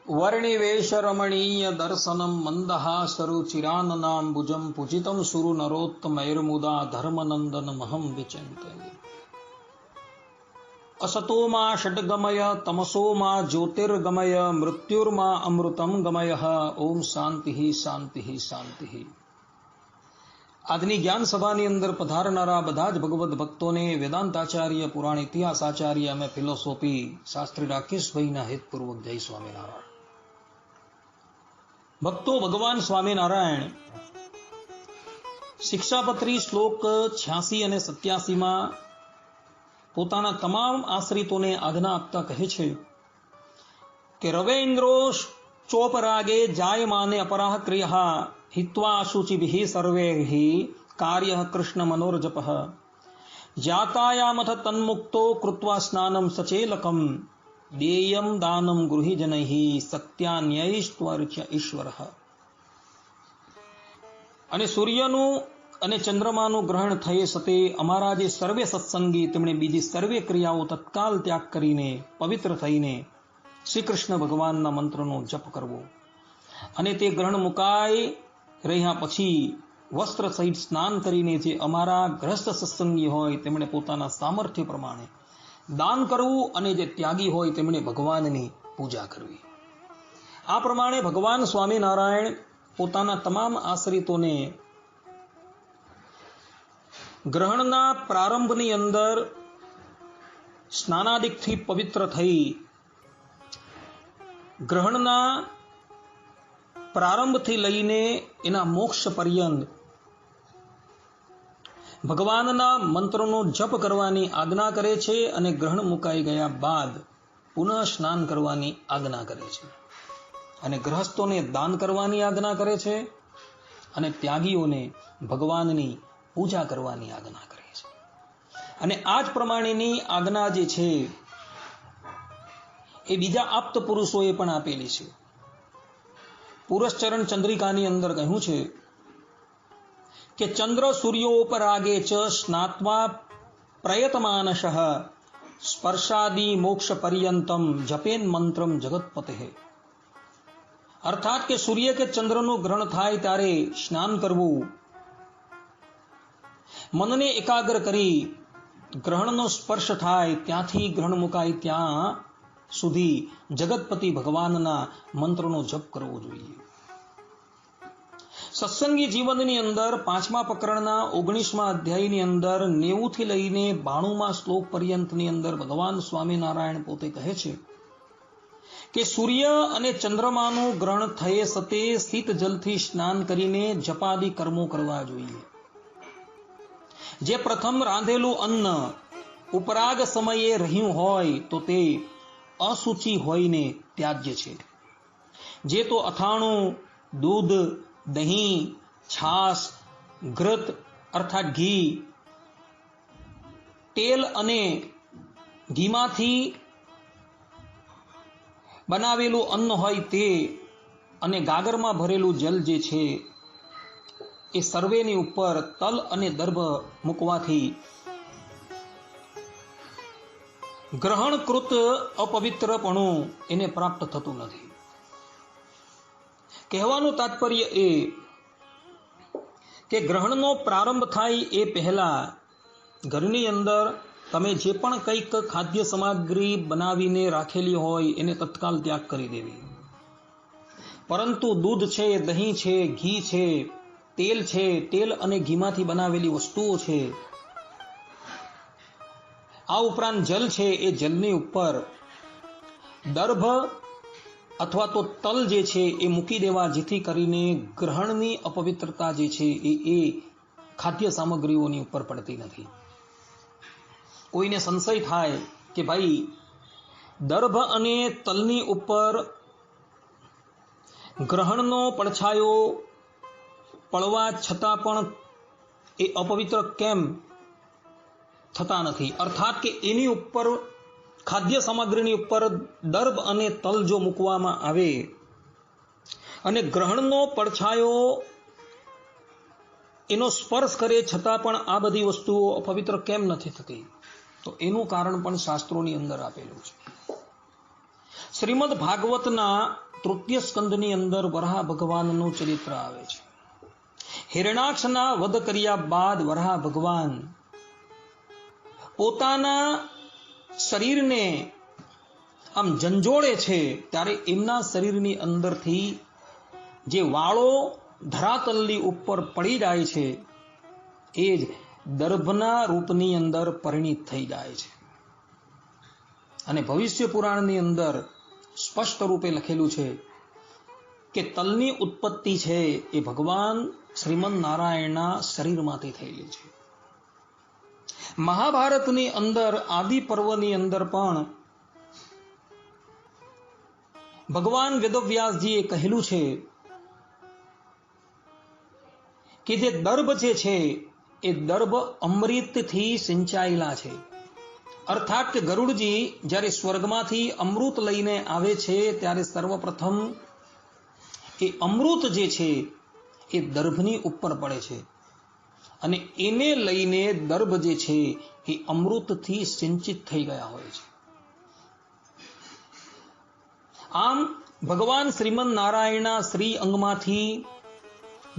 वर्णिवेश रमणीय दर्शनम मंदहासरुचिराननाम्बुजं पूजितं सुरु नरोत्तमैर्मुदा धर्मनंदन महं विचिन्तये। असतो मा षड्गमय तमसो मा ज्योतिर्गमय मृत्युर्मा अमृतं गमय। ओम शांति शांति शांति। આજની જ્ઞાન સભાની અંદર પધારનારા બધા જ ભગવદ્ ભક્તોને વેદાંતાચાર્ય, પુરાણ ઇતિહાસાચાર્ય અને ફિલોસોફી શાસ્ત્રી રાકેશભાઈના હેતપૂર્વક જય સ્વામિનારાયણ. ભક્તો, ભગવાન સ્વામિનારાયણ શિક્ષાપત્રી શ્લોક 86 અને 87 પોતાના તમામ આશ્રિતોને આજ્ઞા આપતા કહે છે કે રવેન્દ્રો ચોપરાગે જાયમાને અપરાહ ક્રિયા हित्वा शुचिभिः सर्वैः कार्यः कृष्ण मनोरजपः जातायामथ तन्मुक्तो कृत्वा स्नानं सचेलकं देयं दानं गृही जनैः सत्यान्यैश्वर्य ईश्वरः. અને સૂર્યનું અને ચંદ્રમાનું ગ્રહણ થયે સતે અમારા જે સર્વે સત્સંગી તેમણે બીજી સર્વે ક્રિયાઓ તત્કાલ ત્યાગ કરીને પવિત્ર થઈને શ્રી કૃષ્ણ ભગવાનના મંત્રનો જપ કરવો અને તે ગ્રહણ મુકાય રહ્યા પછી વસ્ત્ર સહિત સ્નાન કરીને જે અમારા ગ્રસ્ત સત્સંગી હોય તેમણે પોતાના સામર્થ્ય પ્રમાણે દાન કરવું અને જે ત્યાગી હોય તેમણે ભગવાનની પૂજા કરવી. આ પ્રમાણે ભગવાન સ્વામિનારાયણ પોતાના તમામ આશ્રિતોને ગ્રહણના પ્રારંભની અંદર સ્નાનાદિકથી પવિત્ર થઈ ગ્રહણના પ્રારંભથી લઈને એના મોક્ષ પર્યંત ભગવાનના મંત્રોનો જપ કરવાની આજ્ઞા કરે છે અને ગ્રહણ મુકાઈ ગયા બાદ પુનઃ સ્નાન કરવાની આજ્ઞા કરે છે અને ગૃહસ્થોને દાન કરવાની આજ્ઞા કરે છે અને ત્યાગીઓને ભગવાનની પૂજા કરવાની આજ્ઞા કરે છે. અને આ જ પ્રમાણેની આજ્ઞા જે છે એ બીજા આપ્ત પુરુષોએ પણ આપેલી છે. પુરશ્ચરણ ચંદ્રિકાની અંદર કહ્યું છે કે ચંદ્ર સૂર્યોપરાગે ચ સ્નાત્વા પ્રયતમાનશઃ સ્પર્શાદી મોક્ષ પર્યંતમ જપેન મંત્રમ જગતપતે. અર્થાત કે સૂર્ય કે ચંદ્રનું ગ્રહણ થાય ત્યારે સ્નાન કરવું, મનને એકાગ્ર કરી ગ્રહણનો સ્પર્શ થાય ત્યાંથી ગ્રહણ મુકાય ત્યાં સુધી જગતપતિ ભગવાનના મંત્રનો જપ કરવો જોઈએ. સત્સંગી જીવનની અંદર 5મા પ્રકરણના 19મા અધ્યાયની અંદર 90 થી લઈને 92મા શ્લોક પર્યંતની અંદર ભગવાન સ્વામિનારાયણ પોતે કહે છે કે સૂર્ય અને ચંદ્રમાનું ગ્રહણ થયે સતે શીત જલથી સ્નાન કરીને જપાદી કર્મો કરવા જોઈએ. જે પ્રથમ રાંધેલું અન્ન ઉપરાગ સમયે રહ્યું હોય તો તે અશુચિ હોઈને ત્યાજ્ય છે. જે તો અથાણું, દૂધ, દહીં, છાશ, ઘૃત અર્થાત ઘી, તેલ અને ઘીમાંથી બનાવેલું અન્ન હોય તે અને ગાગરમાં ભરેલું જલ જે છે એ સર્વેની ઉપર તલ અને દર્ભ મૂકવાથી ગ્રહણકૃત અપવિત્રપણું એને પ્રાપ્ત થતું નથી. કહેવાનું તાત્પર્ય એ કે ગ્રહણનો પ્રારંભ થાય એ પહેલા ઘરની અંદર તમે જે પણ કંઈક ખાદ્ય સામગ્રી બનાવીને રાખેલી હોય એને તત્કાલ ત્યાગ કરી દેવી. પરંતુ દૂધ છે, દહીં છે, ઘી છે, તેલ અને ઘીમાંથી બનાવેલી વસ્તુઓ છે, આ ઉપરાંત જલ છે, એ જલની ઉપર દર્ભ અથવા તો તલ જે છે એ મૂકી દેવા, જેથી કરીને ગ્રહણની અપવિત્રતા જે છે એ ખાદ્ય સામગ્રીઓની ઉપર પડતી નથી. કોઈને સંશય થાય કે ભાઈ દર્ભ અને તલની ઉપર ગ્રહણનો પડછાયો પડવા છતાં પણ એ અપવિત્ર કેમ થતા નથી. અર્થાત કે એની ઉપર ખાદ્ય સામગ્રીની ઉપર દર્ભ અને તલ જો મૂકવામાં આવે અને ગ્રહણનો પડછાયો એનો સ્પર્શ કરે છતાં પણ આ બધી વસ્તુઓ અપવિત્ર કેમ નથી થતી, તો એનું કારણ પણ શાસ્ત્રોની અંદર આપેલું છે. શ્રીમદ ભાગવતના તૃતીય સ્કંદની અંદર વરાહ ભગવાનનું ચરિત્ર આવે છે. હિરણાક્ષના વધ કર્યા બાદ વરાહ ભગવાન પોતાના શરીરને આમ ઝંઝોળે છે ત્યારે એમના શરીરની અંદરથી જે વાળો ધરાતલની ઉપર પડી જાય છે એ જ દર્ભના રૂપની અંદર પરિણિત થઈ જાય છે. અને ભવિષ્ય પુરાણની અંદર સ્પષ્ટ રૂપે લખેલું છે કે તલની ઉત્પત્તિ છે એ ભગવાન શ્રીમદ નારાયણના શરીરમાંથી થયેલી છે. મહાભારતની અંદર આદિ પર્વની અંદર પણ ભગવાન વેદવ્યાસજીએ કહેલું છે કે જે દર્ભ જે છે એ દર્ભ અમૃતથી સિંચાયેલા છે. અર્થાત કે ગરુડજી જ્યારે સ્વર્ગમાંથી અમૃત લઈને આવે છે ત્યારે સર્વપ્રથમ એ અમૃત જે છે એ દર્ભની ઉપર પડે છે અને એને લઈને દર્ભ જે છે એ અમૃતથી સિંચિત થઈ ગયા હોય છે. આમ ભગવાન શ્રીમદ નારાયણના શ્રી અંગમાંથી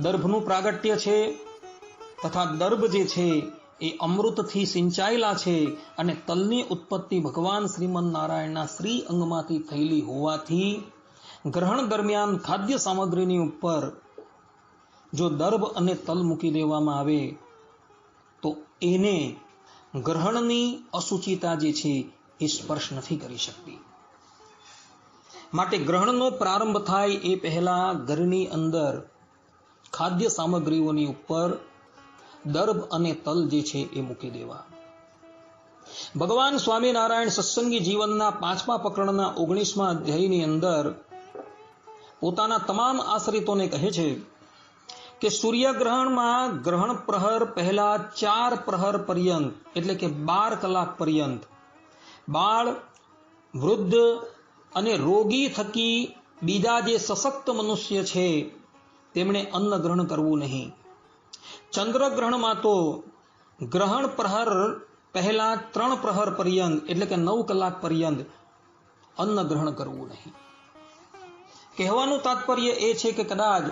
દર્ભનું પ્રાગટ્ય છે તથા દર્ભ જે છે એ અમૃતથી સિંચાયેલા છે અને તલની ઉત્પત્તિ ભગવાન શ્રીમદ નારાયણના શ્રી અંગમાંથી થયેલી હોવાથી ગ્રહણ દરમિયાન ખાદ્ય સામગ્રીની ઉપર જો દર્ભ અને તલ મૂકી દેવામાં આવે તો એને ગ્રહણની અશુચિતા જે છે એ સ્પર્શ નથી કરી શકતી. માટે ગ્રહણનો પ્રારંભ થાય એ પહેલા ઘરની અંદર ખાદ્ય સામગ્રીઓની ઉપર દર્ભ અને તલ જે છે એ મૂકી દેવા. ભગવાન સ્વામિનારાયણ સત્સંગી જીવનના 5મા પ્રકરણના 19મા અધ્યાયની અંદર પોતાના તમામ આશ્રિતોને કહે છે કે સૂર્યગ્રહણમાં ગ્રહણ પ્રહર પહેલા 4 પ્રહર પર્યંત એટલે કે 12 કલાક પર્યંત બાળ, વૃદ્ધ અને રોગી થકી બીજા જે સશક્ત મનુષ્ય છે તેમણે અન્ન ગ્રહણ કરવું નહીં. ચંદ્રગ્રહણમાં તો ગ્રહણ પ્રહર પહેલા 3 પ્રહર પર્યંત એટલે કે 9 કલાક પર્યંત અન્ન ગ્રહણ કરવું નહીં. કહેવાનું તાત્પર્ય એ છે કે કદાચ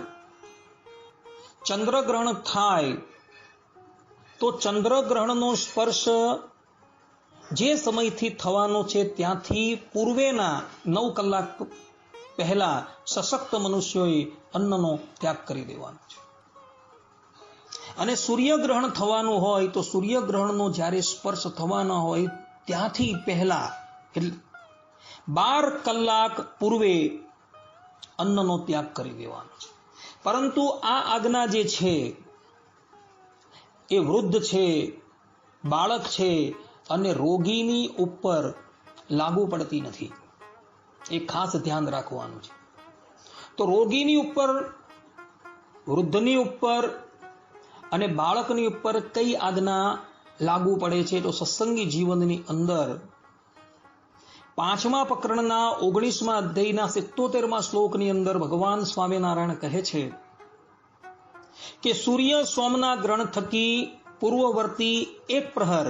ચંદ્રગ્રહણ થાય તો ચંદ્રગ્રહણનો સ્પર્શ જે સમયથી થવાનો છે ત્યાંથી પૂર્વેના 9 કલાક પહેલા સશક્ત મનુષ્યોએ અન્નનો ત્યાગ કરી દેવાનો છે. અને સૂર્યગ્રહણ થવાનું હોય તો સૂર્યગ્રહણનો જ્યારે સ્પર્શ થવાનો હોય ત્યાંથી પહેલા એટલે 12 કલાક પૂર્વે અન્નનો ત્યાગ કરી દેવાનો છે. પરંતુ આ આજ્ઞા જે છે એ વૃદ્ધ છે, બાળક છે અને રોગીની ઉપર લાગુ પડતી નથી. એ ખાસ ધ્યાન રાખવાનું છે. તો રોગીની ઉપર, વૃદ્ધની ઉપર અને બાળકની ઉપર કઈ આજ્ઞા લાગુ પડે છે? તો સત્સંગી જીવનની અંદર 5મા પ્રકરણના 19મા અધ્યાયના 77મા શ્લોકની અંદર ભગવાન સ્વામિનારાયણ કહે છે કે સૂર્ય સોમના ગ્રહણ થકી પૂર્વવર્તી 1 પ્રહર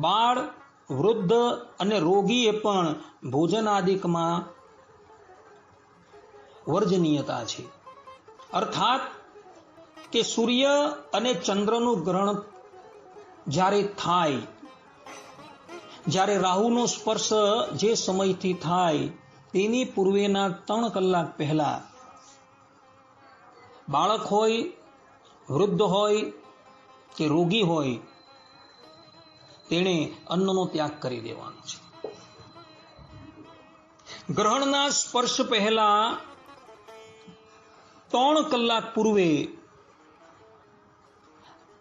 બાળ, વૃદ્ધ અને રોગીએ પણ ભોજનાદિકમાં વર્જનીયતા છે. અર્થાત કે સૂર્ય અને ચંદ્રનું ગ્રહણ જ્યારે થાય, જ્યારે રાહુનો સ્પર્શ જે સમયથી થાય તેની પૂર્વેના 3 કલાક પહેલા બાળક હોય, વૃદ્ધ હોય કે રોગી હોય તેણે અન્નનો ત્યાગ કરી દેવાનો છે. ગ્રહણના સ્પર્શ પહેલા 3 કલાક પૂર્વે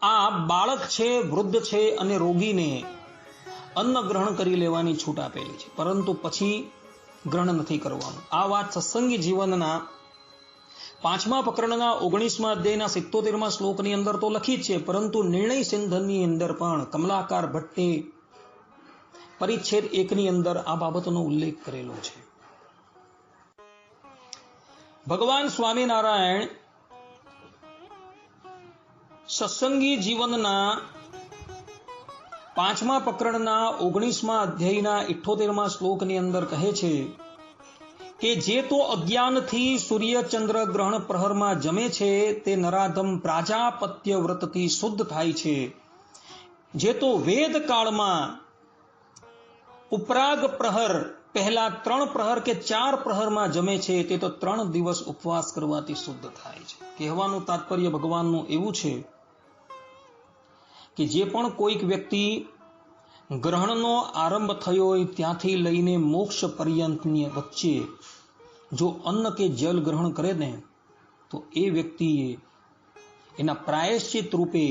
આ બાળક છે, વૃદ્ધ છે અને રોગીને અન્ન ગ્રહણ કરી લેવાની છૂટ આપેલી છે, પરંતુ પછી ગ્રહણ નથી કરવાનું. આ વાત સત્સંગી જીવનના 5મા પ્રકરણના 19મા અધ્યાયના 77મા શ્લોકની અંદર તો લખી જ છે, પરંતુ નિર્ણય સિંધની અંદર પણ કમલાકાર ભટ્ટે પરિચ્છેદ 1ની અંદર આ બાબતનો ઉલ્લેખ કરેલો છે. ભગવાન સ્વામિનારાયણ સત્સંગી જીવનના 5મા પ્રકરણના 19મા અધ્યાયના 78મા શ્લોકની અંદર કહે છે કે જે તો અજ્ઞાનથી સૂર્ય ચંદ્ર ગ્રહણ પ્રહરમાં જમે છે તે નરાધમ પ્રાજાપત્ય વ્રતથી શુદ્ધ થાય છે. જે તો વેદ કાળમાં ઉપરાગ પ્રહર પહેલા 3 પ્રહર કે 4 પ્રહરમાં જમે છે તે તો 3 દિવસ ઉપવાસ કરવાથી શુદ્ધ થાય છે. કહેવાનું તાત્પર્ય ભગવાનનું એવું છે કે જે પણ કોઈક વ્યક્તિ ગ્રહણનો આરંભ થયો હોય ત્યાંથી લઈને મોક્ષ પર્યંતની વચ્ચે જો અન્ન કે જલ ગ્રહણ કરે ને તો એ વ્યક્તિએ એના પ્રાયશ્ચિત રૂપે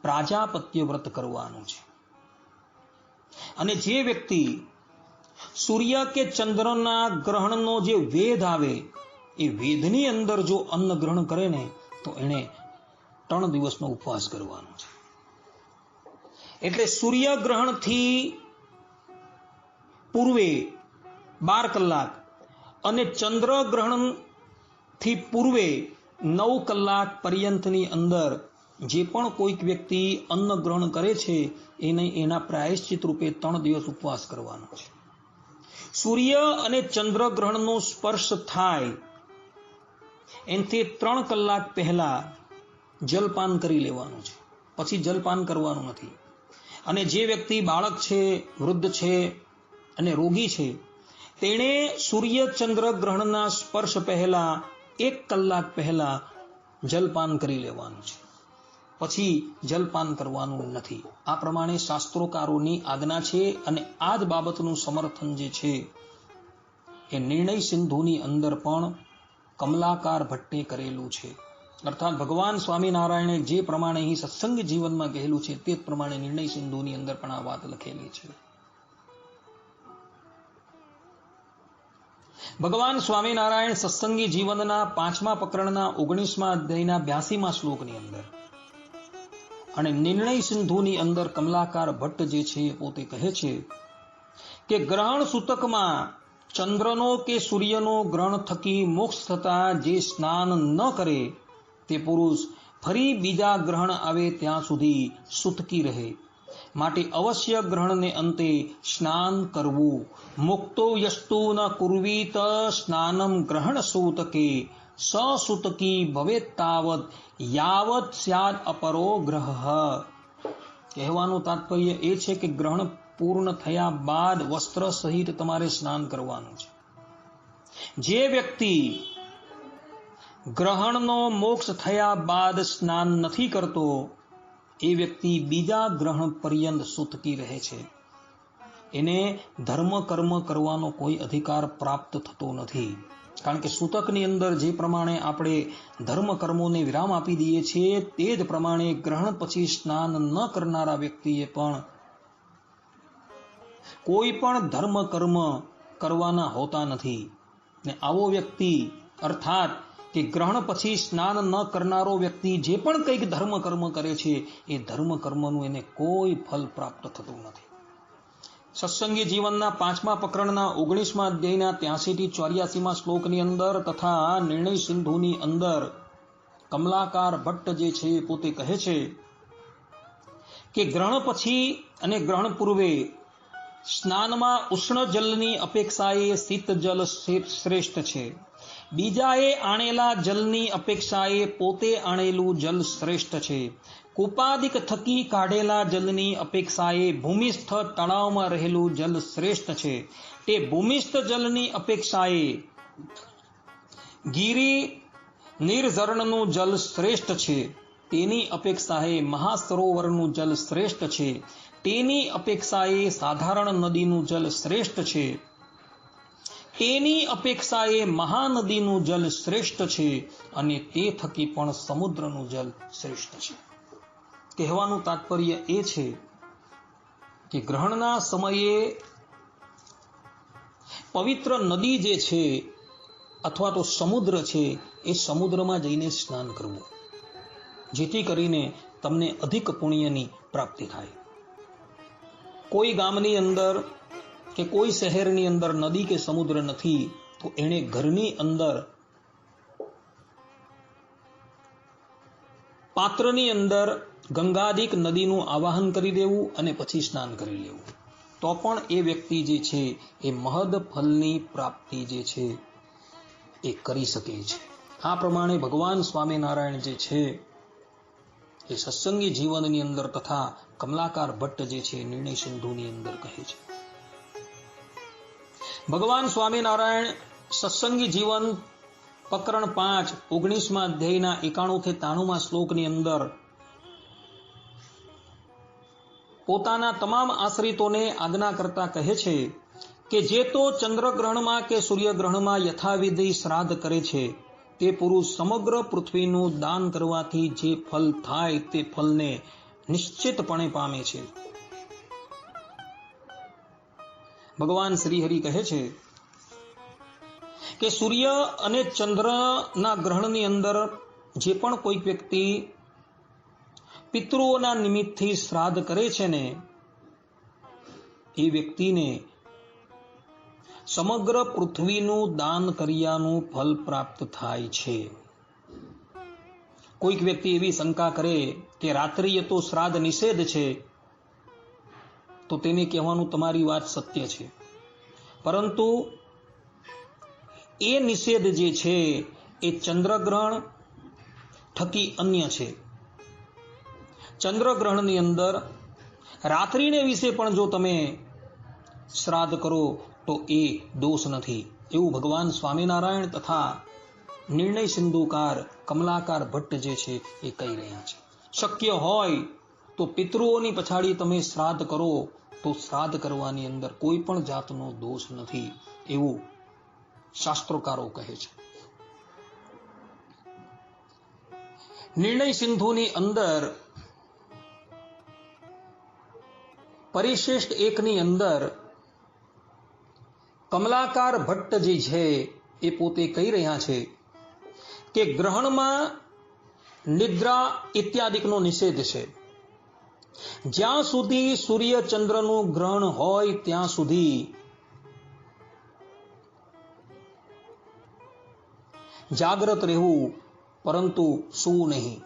પ્રાજાપત્ય વ્રત કરવાનું છે. અને જે વ્યક્તિ સૂર્ય કે ચંદ્રના ગ્રહણનો જે વેદ આવે એ વેદની અંદર જો અન્ન ગ્રહણ કરે ને તો એને 3 દિવસનો ઉપવાસ કરવાનો છે. એટલે સૂર્ય ગ્રહણથી પૂર્વે 12 કલાક અને ચંદ્ર ગ્રહણથી પૂર્વે 9 કલાક પર્યંતની અંદર જે પણ કોઈક વ્યક્તિ અન્ન ગ્રહણ કરે છે એને એના પ્રાયશ્ચિત રૂપે 3 દિવસ ઉપવાસ કરવાનો છે. સૂર્ય અને ચંદ્ર ગ્રહણનો સ્પર્શ થાય એનાથી 3 કલાક પહેલા જલપાન કરી લેવાનું છે, પછી જલપાન કરવાનું નથી. અને જે વ્યક્તિ બાળક છે, વૃદ્ધ છે અને રોગી છે તેણે સૂર્ય ચંદ્ર ગ્રહણના સ્પર્શ પહેલા 1 કલાક પહેલા જલપાન કરી લેવાનું છે, પછી જલપાન કરવાનું નથી. આ પ્રમાણે શાસ્ત્રોકારોની આજ્ઞા છે. અને આ જ બાબતનું સમર્થન જે છે એ નિર્ણય સિંધુની અંદર પણ કમલાકાર ભટ્ટે કરેલું છે. અર્થાત ભગવાન સ્વામિનારાયણે જે પ્રમાણે અહીં સત્સંગ જીવનમાં કહેલું છે તે જ પ્રમાણે નિર્ણય સિંધુની અંદર પણ આ વાત લખેલી છે. ભગવાન સ્વામિનારાયણ સત્સંગી જીવનના 5મા પ્રકરણના 19મા અધ્યાયના 82મા શ્લોકની અંદર અને નિર્ણય સિંધુની અંદર કમલાકાર ભટ્ટ જે છે પોતે કહે છે કે ગ્રહણ સૂતકમાં ચંદ્રનો કે સૂર્યનો ગ્રહણ થકી મોક્ષ થતા જે સ્નાન ન કરે તે પુરુષ ફરી બીજા ગ્રહણ આવે ત્યાં સુધી સૂતકી રહે. માટે અવશ્ય ગ્રહણને અંતે સ્નાન કરવું. મુક્તો યસ્તુ ન કુર્વીત સ્નાનમ ગ્રહણ સૂતકે સસૂતકી ભવેત તાવત યાવત સ્યાદ અપરો ગ્રહ. કહેવાનું તાત્પર્ય એ છે કે ગ્રહણ પૂર્ણ થયા બાદ વસ્ત્ર સહિત તમારે સ્નાન કરવાનું છે. જે વ્યક્તિ ગ્રહણનો મોક્ષ થયા બાદ સ્નાન નથી કરતો એ વ્યક્તિ બીજા ગ્રહણ પર્યંત સૂતકી રહે છે. એને ધર્મ કર્મ કરવાનો કોઈ અધિકાર પ્રાપ્ત થતો નથી. કારણ કે સૂતકની અંદર જે પ્રમાણે આપણે ધર્મ કર્મોને વિરામ આપી દઈએ છીએ તે જ પ્રમાણે ગ્રહણ પછી સ્નાન ન કરનારા વ્યક્તિએ પણ કોઈ પણ ધર્મ કર્મ કરવાના હોતા નથી. ને આવો વ્યક્તિ અર્થાત કે ગ્રહણ પછી સ્નાન ન કરનારો વ્યક્તિ જે પણ કંઈક ધર્મ કર્મ કરે છે એ ધર્મ કર્મનું એને કોઈ ફલ પ્રાપ્ત થતું નથી. સત્સંગી જીવનના 5મા પ્રકરણના 19મા અધ્યાયના 83 થી 84મા શ્લોકની અંદર તથા નિર્ણય સિંધુની અંદર કમલાકાર ભટ્ટ જે છે પોતે કહે છે કે ગ્રહણ પછી અને ગ્રહણ પૂર્વે સ્નાનમાં ઉષ્ણ જલની અપેક્ષાએ શીત જલ શ્રેષ્ઠ છે. બીજાએ આણેલા જલની અપેક્ષાએ પોતે આણેલું જલ શ્રેષ્ઠ છે. કૂપાદિક થકી કાઢેલા જલની અપેક્ષાએ ભૂમિસ્થ તળાવમાં રહેલું જલ શ્રેષ્ઠ છે. તે ભૂમિસ્થ જલની અપેક્ષાએ ગીરી નિર્ઝરણનું જલ શ્રેષ્ઠ છે. તેની અપેક્ષાએ મહાસરોવરનું જલ શ્રેષ્ઠ છે. તેની અપેક્ષાએ સાધારણ નદીનું જલ શ્રેષ્ઠ છે. તેની અપેક્ષાએ મહાનદીનું જલ શ્રેષ્ઠ છે. અને તે થકી પણ સમુદ્રનું જલ શ્રેષ્ઠ છે. કહેવાનું તાત્પર્ય એ છે કે ગ્રહણના સમયે પવિત્ર નદી જે છે અથવા તો સમુદ્ર છે એ સમુદ્રમાં જઈને સ્નાન કરવું, જેથી કરીને તમને અધિક પુણ્યની પ્રાપ્તિ થાય. કોઈ ગામની અંદર કે કોઈ શહેરની અંદર નદી કે સમુદ્ર નથી તો એણે ઘરની અંદર પાત્રની અંદર ગંગાદિક નદીનું આવાહન કરી દેવું અને પછી સ્નાન કરી લેવું, તો પણ એ વ્યક્તિ જે છે એ મહદ ફલની પ્રાપ્તિ જે છે એ કરી શકે છે. આ પ્રમાણે ભગવાન સ્વામિનારાયણ જે છે એ સત્સંગી જીવનની અંદર તથા કમલાકાર ભટ્ટ જે છે નિર્ણય સિંધુની અંદર કહે છે. ભગવાન સ્વામિનારાયણ સત્સંગી જીવન પ્રકરણ 5 19મા અધ્યાયના 91 થી 93મા શ્લોકની અંદર પોતાના તમામ આશ્રિતોને આજ્ઞા કરતા કહે છે કે જે તો ચંદ્રગ્રહણમાં કે સૂર્યગ્રહણમાં યથાવિધિ શ્રાદ્ધ કરે છે તે પુરુષ સમગ્ર પૃથ્વીનું દાન કરવાથી જે ફલ થાય તે ફલને નિશ્ચિતપણે પામે છે. ભગવાન શ્રીહરિ કહે છે કે સૂર્ય અને ચંદ્રના ગ્રહણની અંદર જે પણ કોઈક વ્યક્તિ પિતૃઓના નિમિત્તથી શ્રાદ્ધ કરે છે ને એ વ્યક્તિને સમગ્ર પૃથ્વીનું દાન કર્યાનું ફલ પ્રાપ્ત થાય છે. કોઈક વ્યક્તિ એવી શંકા કરે કે રાત્રિએ તો શ્રાદ્ધ નિષેધ છે, તો તેને કહેવાનું તમારી વાત સત્ય છે, પરંતુ એ નિષેધ જે છે એ ચંદ્રગ્રહણ થકી અન્ય છે. ચંદ્રગ્રહણની અંદર રાત્રિને વિશે પણ જો તમે શ્રાદ્ધ કરો તો એ દોષ નથી, એવું ભગવાન સ્વામિનારાયણ તથા નિર્ણય સિંધુકાર કમલાકાર ભટ્ટ જે છે એ કહી રહ્યા છે. શક્ય હોય તો પિતૃઓની પછાડી તમે શ્રાદ્ધ કરો તો શ્રાદ્ધ કરવાની અંદર કોઈ પણ જાતનો દોષ નથી, એવું શાસ્ત્રોકારો કહે છે. નિર્ણય સિંધુની અંદર પરિશિષ્ટ 1 ની અંદર કમલાકાર ભટ્ટ જે છે એ પોતે કહી રહ્યા છે કે ગ્રહણમાં નિદ્રા ઇત્યાદિકનો નિષેધ છે. જ્યાં સુધી સૂર્ય ચંદ્રનું ગ્રહણ હોય ત્યાં સુધી જાગ્રત રહેવું, પરંતુ સૂવું નહીં.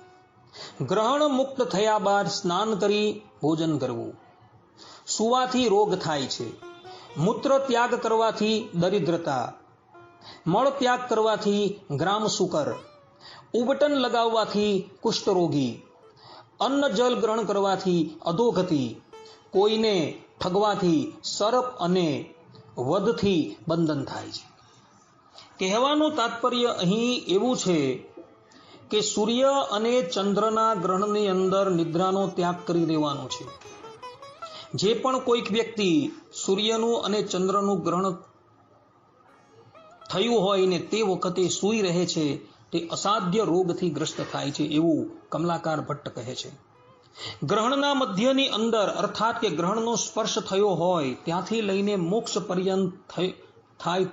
ગ્રહણ મુક્ત થયા બાદ સ્નાન કરી ભોજન કરવું. સૂવાથી રોગ થાય છે. મૂત્ર ત્યાગ કરવાથી દરિદ્રતા, મળ ત્યાગ કરવાથી ગ્રામ શુકર, ઉબટન લગાવવાથી કુષ્ઠરોગી, અન્ન જલ ગ્રહણ કરવાથી અધોગતિ, કોઈને ઠગવાથી સર્પ અને વધથી બંધન થાય છે. કહેવાનું તાત્પર્ય અહીં એવું છે કે સૂર્ય અને ચંદ્રના ગ્રહણની અંદર નિદ્રાનો ત્યાગ કરી દેવાનો છે. જે પણ કોઈક વ્યક્તિ સૂર્યનું અને ચંદ્રનું ગ્રહણ થયું હોય ને તે વખતે સૂઈ રહે છે તે અસાધ્ય રોગથી ગ્રસ્ત થાય છે, એવું કમલાકાર ભટ્ટ કહે છે. ગ્રહણના મધ્યની અંદર અર્થાત કે ગ્રહણનો સ્પર્શ થયો હોય ત્યાંથી લઈને મોક્ષ પર્યંત થાય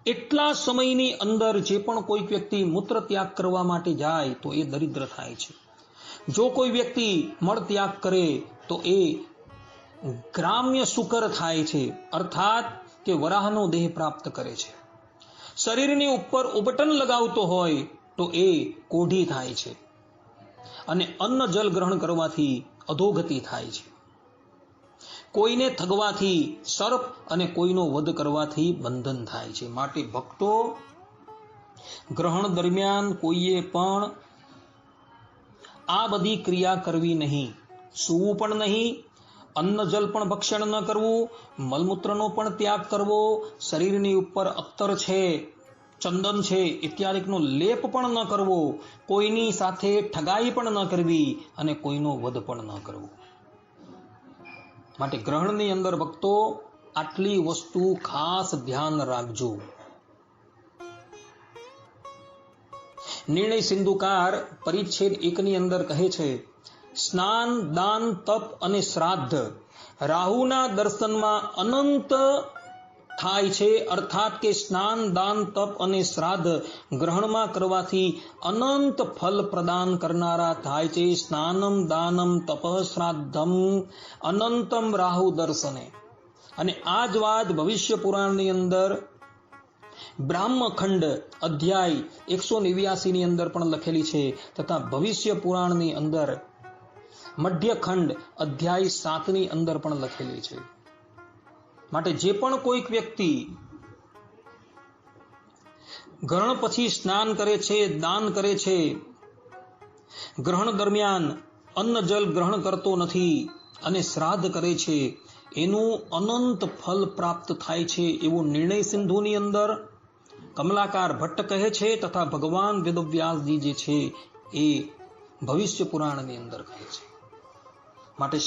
એટલા સમયની અંદર જે પણ કોઈક વ્યક્તિ મૂત્ર ત્યાગ કરવા માટે જાય તો એ દરિદ્ર થાય છે. જો કોઈ વ્યક્તિ મળ ત્યાગ કરે તો એ ગ્રામ્ય શુકર થાય છે, અર્થાત કે વરાહનો દેહ પ્રાપ્ત કરે છે. શરીરની ઉપર ઉબટન લગાવતો હોય તો એ કોઢી થાય છે, અને અન્ન જલ ગ્રહણ કરવાથી અધોગતિ થાય છે. કોઈને થગવાથી સર્પ અને કોઈનો વધ કરવાથી બંધન થાય છે. માટે ભક્તો, ગ્રહણ દરમિયાન કોઈએ પણ આ બધી ક્રિયા કરવી નહીં. સૂવું પણ નહીં, અન્ન જલ પણ ભક્ષણ ન કરવું, મલમૂત્રનો પણ ત્યાગ કરવો, શરીરની ઉપર અત્તર છે, ચંદન છે ઇત્યાદિનો લેપ પણ ન કરવો, કોઈની સાથે ઠગાઈ પણ ન કરવી અને કોઈનો વધ પણ ન કરવો. માટે ગ્રહણની અંદર ભક્તો આટલી વસ્તુ ખાસ ધ્યાન રાખજો. નિર્ણય સિંધુકાર પરિચ્છેદ 1 ની અંદર કહે છે, સ્નાન, દાન, તપ અને શ્રાદ્ધ રાહુના દર્શનમાં અનંત થાય છે. અર્થાત કે સ્નાન, દાન, તપ અને શ્રાદ્ધ ગ્રહણમાં કરવાથી અનંત ફલ પ્રદાન કરનારા થાય છે. સ્નાનમ દાનમ તપ શ્રાદ્ધમ અનંતમ રાહુ દર્શને. અને આ જ વાત ભવિષ્ય પુરાણની અંદર બ્રાહ્મખંડ અધ્યાય 189 ની અંદર પણ લખેલી છે, તથા ભવિષ્ય પુરાણની અંદર મધ્યખંડ અધ્યાય 7 ની અંદર પણ લખેલી છે. માટે જે પણ કોઈક વ્યક્તિ ગ્રહણ પછી સ્નાન કરે છે, દાન કરે છે, ગ્રહણ દરમિયાન અન્ન જલ ગ્રહણ કરતો નથી અને શ્રાદ્ધ કરે છે, એનું અનંત ફલ પ્રાપ્ત થાય છે એવું નિર્ણય સિંધુની અંદર કમલાકાર ભટ્ટ કહે છે તથા ભગવાન વેદવ્યાસજી જે છે એ ભવિષ્ય પુરાણની અંદર કહે છે. માટે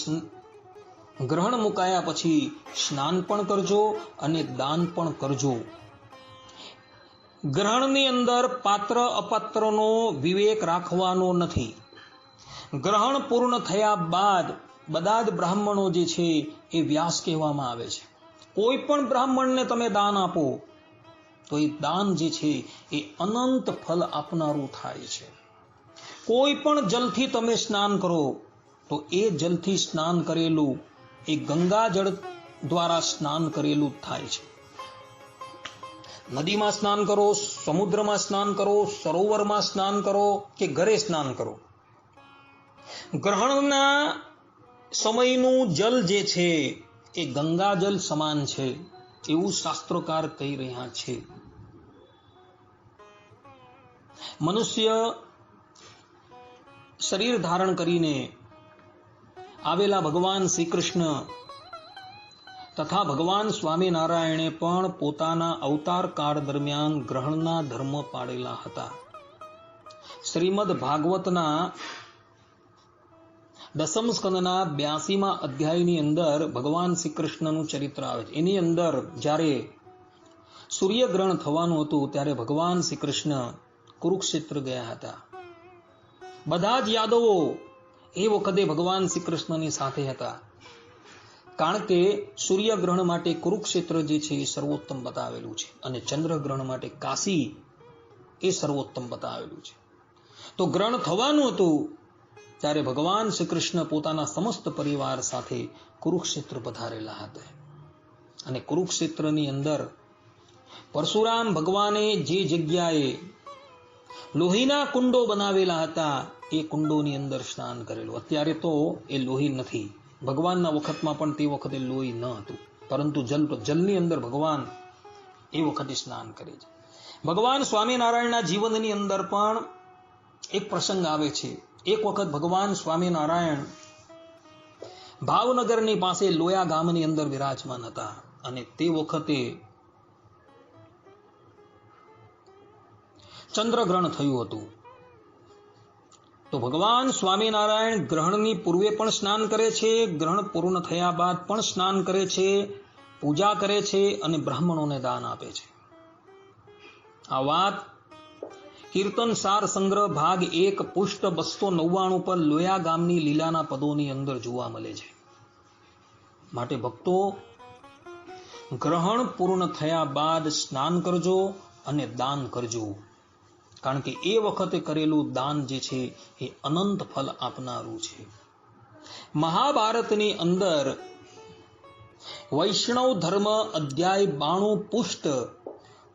ગ્રહણ મુકાયા પછી સ્નાન પણ કરજો અને દાન પણ કરજો. ગ્રહણની અંદર પાત્ર અપાત્રનો વિવેક રાખવાનો નથી. ગ્રહણ પૂર્ણ થયા બાદ બધા જ બ્રાહ્મણો જે છે એ વ્યાસ કહેવામાં આવે છે. કોઈ પણ બ્રાહ્મણને તમે દાન આપો તો એ દાન જે છે એ અનંત ફલ આપનારું થાય છે. કોઈ પણ જલથી તમે સ્નાન કરો તો એ જલથી સ્નાન કરેલું એ ગંગાજળ દ્વારા સ્નાન કરેલું થાય છે. નદીમાં સ્નાન કરો, સમુદ્રમાં સ્નાન કરો, સરોવરમાં સ્નાન કરો કે ઘરે સ્નાન કરો, ગ્રહણના સમયનું જલ જે છે એ ગંગાજલ સમાન છે એવું શાસ્ત્રકાર કહી રહ્યા છે. મનુષ્ય શરીર ધારણ કરીને આવેલા ભગવાન શ્રી કૃષ્ણ તથા ભગવાન સ્વામિનારાયણે પણ પોતાના અવતાર કાળ દરમિયાન ગ્રહણના ધર્મ પાડેલા હતા. શ્રીમદ ભાગવતના 10મ સ્કંદના 82મા અધ્યાયની અંદર ભગવાન શ્રી કૃષ્ણનું ચરિત્ર આવે છે. એની અંદર જ્યારે સૂર્યગ્રહણ થવાનું હતું ત્યારે ભગવાન શ્રી કૃષ્ણ કુરુક્ષેત્ર ગયા હતા. બધા જ યાદવો એ વખતે ભગવાન શ્રી કૃષ્ણની સાથે હતા, કારણ કે સૂર્યગ્રહણ માટે કુરુક્ષેત્ર જે છે એ સર્વોત્તમ બતાવેલું છે અને ચંદ્રગ્રહણ માટે કાશી એ સર્વોત્તમ બતાવેલું છે. તો ગ્રહણ થવાનું હતું ત્યારે ભગવાન શ્રી કૃષ્ણ પોતાના સમસ્ત પરિવાર સાથે કુરુક્ષેત્ર પધારેલા હતા. અને કુરુક્ષેત્રની અંદર પરશુરામ ભગવાને જે જગ્યાએ લોહીના કુંડો બનાવેલા હતા એ કુંડોની અંદર સ્નાન કરેલું. અત્યારે તો એ લોહી નથી, ભગવાનના વખતમાં પણ તે વખતે લોહી ન હતું, પરંતુ જલની અંદર ભગવાન એ વખતે સ્નાન કરે છે. ભગવાન સ્વામિનારાયણના જીવનની અંદર પણ એક પ્રસંગ આવે છે. એક વખત ભગવાન સ્વામિનારાયણ ભાવનગરની પાસે લોયા ગામની અંદર વિરાજમાન હતા અને તે વખતે ચંદ્રગ્રહણ થયું હતું. તો ભગવાન સ્વામિનારાયણ ગ્રહણની પૂર્વે પણ સ્નાન કરે છે, ગ્રહણ પૂર્ણ થયા બાદ પણ સ્નાન કરે છે, પૂજા કરે છે અને બ્રાહ્મણોને દાન આપે છે. આ વાત કીર્તન સાર સંગ્રહ ભાગ 1 પુષ્ટ 299 પર લોયા ગામની લીલાના પદોની અંદર જોવા મળે છે. માટે ભક્તો, ગ્રહણ પૂર્ણ થયા બાદ સ્નાન કરજો અને દાન કરજો, કારણ કે એ વખતે કરેલું દાન જે છે એ અનંત ફલ આપનારું છે. મહાભારતની અંદર વૈષ્ણવ ધર્મ અધ્યાય 92 પુષ્ટ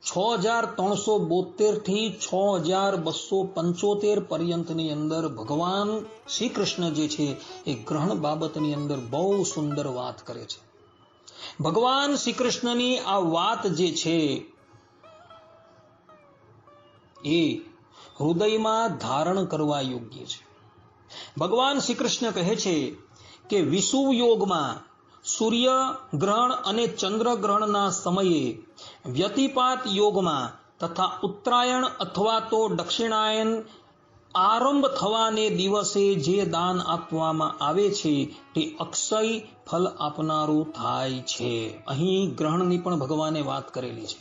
6372 થી 6275 પર્યંતની અંદર ભગવાન શ્રી કૃષ્ણ જે છે એ ગ્રહણ બાબતની અંદર બહુ સુંદર વાત કરે છે. ભગવાન શ્રી કૃષ્ણની આ વાત જે છે એ હૃદયમાં ધારણ કરવા યોગ્ય છે. ભગવાન શ્રી કૃષ્ણ કહે છે કે વિષુવ યોગમાં સૂર્ય ગ્રહણ અને ચંદ્ર ગ્રહણના સમયે વ્યતિપાત યોગમાં તથા ઉત્તરાયણ અથવા તો દક્ષિણાયન આરંભ થવાને દિવસે જે દાન આપવામાં આવે છે તે અક્ષય ફલ આપનારું થાય છે. અહીં ગ્રહણની પણ ભગવાને વાત કરેલી છે.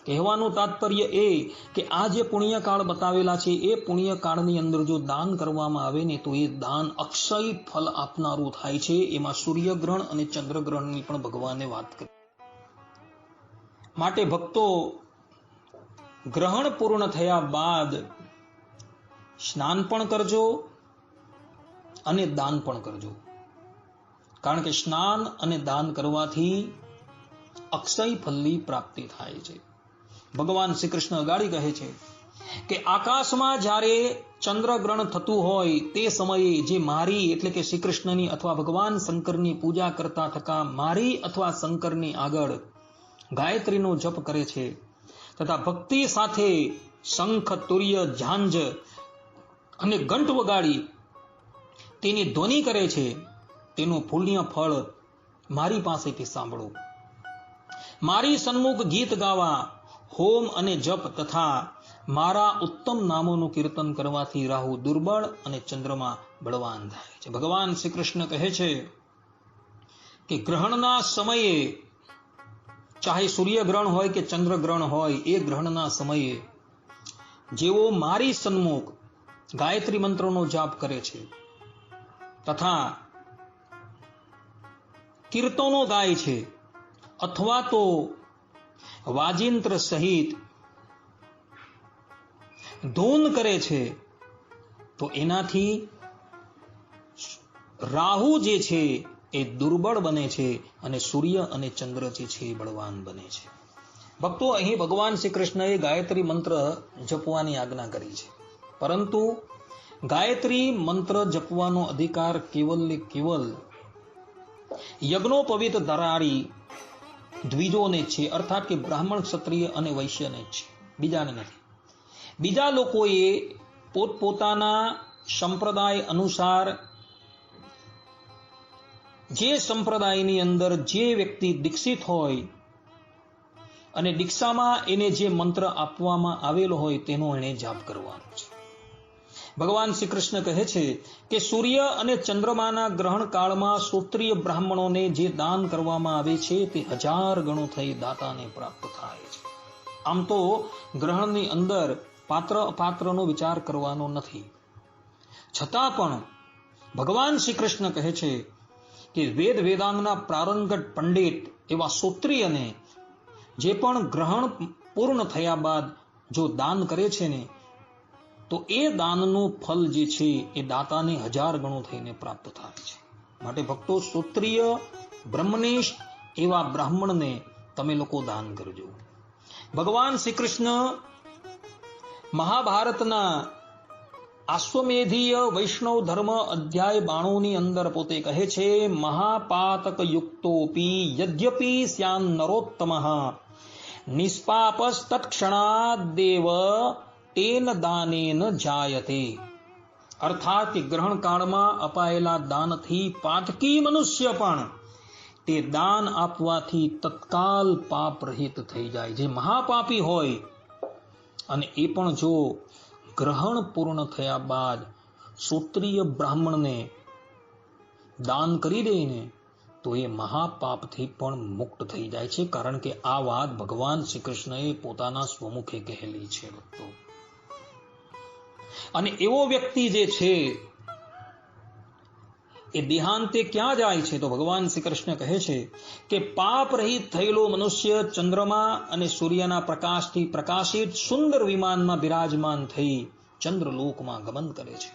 કહેવાનું તાત્પર્ય એ કે આ જે પુણ્યકાળ બતાવેલા છે એ પુણ્યકાળની અંદર જો દાન કરવામાં આવે ને તો એ દાન અક્ષય ફલ આપનારું થાય છે. એમાં સૂર્યગ્રહણ અને ચંદ્રગ્રહણની પણ ભગવાને વાત કરી. માટે ભક્તો, ગ્રહણ પૂર્ણ થયા બાદ સ્નાન પણ કરજો અને દાન પણ કરજો, કારણ કે સ્નાન અને દાન કરવાથી અક્ષય ફલની પ્રાપ્તિ થાય છે. ભગવાન શ્રી કૃષ્ણ અગાડી કહે છે કે આકાશમાં જ્યારે ચંદ્રગ્રહણ થતું હોય તે સમયે જે મારી એટલે કે શ્રી કૃષ્ણની અથવા ભગવાન શંકરની પૂજા કરતા થકા મારી અથવા શંકરની આગળ ગાયત્રીનો જપ કરે છે તથા ભક્તિ સાથે શંખ, તુર્ય, ઝાંઝ અને ઘંટ વગાડી તેની ધ્વનિ કરે છે, તેનું પુણ્ય ફળ મારી પાસેથી સાંભળો. મારી સન્મુખ ગીત ગાવા, હોમ અને જપ તથા મારા ઉત્તમ નામોનું કીર્તન કરવાથી રાહુ દુર્બળ અને ચંદ્રમા બળવાન થાય છે. ભગવાન શ્રી કૃષ્ણ કહે છે કે ગ્રહણના સમયે, ચાહે સૂર્યગ્રહણ હોય કે ચંદ્રગ્રહણ હોય, એ ગ્રહણના સમયે જેઓ મારી સન્મુખ ગાયત્રી મંત્રનો જાપ કરે છે તથા કીર્તનો ગાય છે અથવા તો વાજિંત્ર સહિત ધૂન કરે છે, તો એનાથી રાહુ જે છે એ દુર્બળ બને છે અને સૂર્ય અને ચંદ્ર જે છે એ બળવાન બને છે. ભક્તો, અહીં ભગવાન શ્રી કૃષ્ણએ ગાયત્રી મંત્ર જપવાની આજ્ઞા કરી છે, પરંતુ ગાયત્રી મંત્ર જપવાનો અધિકાર કેવલ ને કેવલ યજ્ઞોપવિત ધરારી દ્વિજોને છે, અર્થાત કે બ્રાહ્મણ, ક્ષત્રિય અને વૈશ્યને જ છે, બીજાને નથી. બીજા લોકોએ પોતપોતાના સંપ્રદાય અનુસાર, જે સંપ્રદાયની અંદર જે વ્યક્તિ દીક્ષિત હોય અને દીક્ષામાં એને જે મંત્ર આપવામાં આવેલો હોય તેનો એને જાપ કરવાનો છે. ભગવાન શ્રી કૃષ્ણ કહે છે કે સૂર્ય અને ચંદ્રમાના ગ્રહણ કાળમાં ક્ષત્રિય બ્રાહ્મણોને જે દાન કરવામાં આવે છે તે 1000 ગણું થઈ દાતાને પ્રાપ્ત થાય છે. આમ તો ગ્રહણની અંદર પાત્ર અપાત્રનો વિચાર કરવાનો નથી, છતાં પણ ભગવાન શ્રી કૃષ્ણ કહે છે કે વેદ વેદાંગના પ્રારંગત પંડિત એવા ક્ષત્રિયને જે પણ ગ્રહણ પૂર્ણ થયા બાદ જો દાન કરે છે ને, તો એ દાનનું ફલ જે છે એ દાતાને 1000 ગણું થઈને પ્રાપ્ત થાય છે. માટે ભક્તો, ક્ષત્રિય બ્રહ્મનિષ્ઠ એવા બ્રાહ્મણને તમે લોકો દાન કરજો. ભગવાન શ્રી કૃષ્ણ મહાભારતના આશ્વમેધીય વૈષ્ણવ ધર્મ અધ્યાય 92 ની અંદર પોતે કહે છે, મહાપાતક યુક્તોપી યદ્યપી સ્યાન નરોત્તમઃ નિષ્પાપસ્તત્ક્ષણાદેવ તેન દાનેન જાયતે. અર્થાત કે ગ્રહણ કાળમાં અપાયેલા દાનથી પાતકી મનુષ્ય પણ તે દાન આપવાથી તત્કાલ પાપ રહિત થઈ જાય. જે મહાપાપી હોય અને એ પણ જો ગ્રહણ પૂર્ણ થયા બાદ ક્ષત્રિય બ્રાહ્મણને દાન કરી દે ને, તો એ મહાપાપથી પણ મુક્ત થઈ જાય છે. કારણ કે આ વાત ભગવાન શ્રી કૃષ્ણએ પોતાના સ્વમુખે કહેલી છે. ભક્તો, અને એવો વ્યક્તિ જે છે એ દેહાંતે ક્યાં જાય છે? તો ભગવાન શ્રી કૃષ્ણ કહે છે કે પાપ રહિત થયેલો મનુષ્ય ચંદ્રમા અને સૂર્યના પ્રકાશથી પ્રકાશિત સુંદર વિમાનમાં બિરાજમાન થઈ ચંદ્રલોકમાં ગમન કરે છે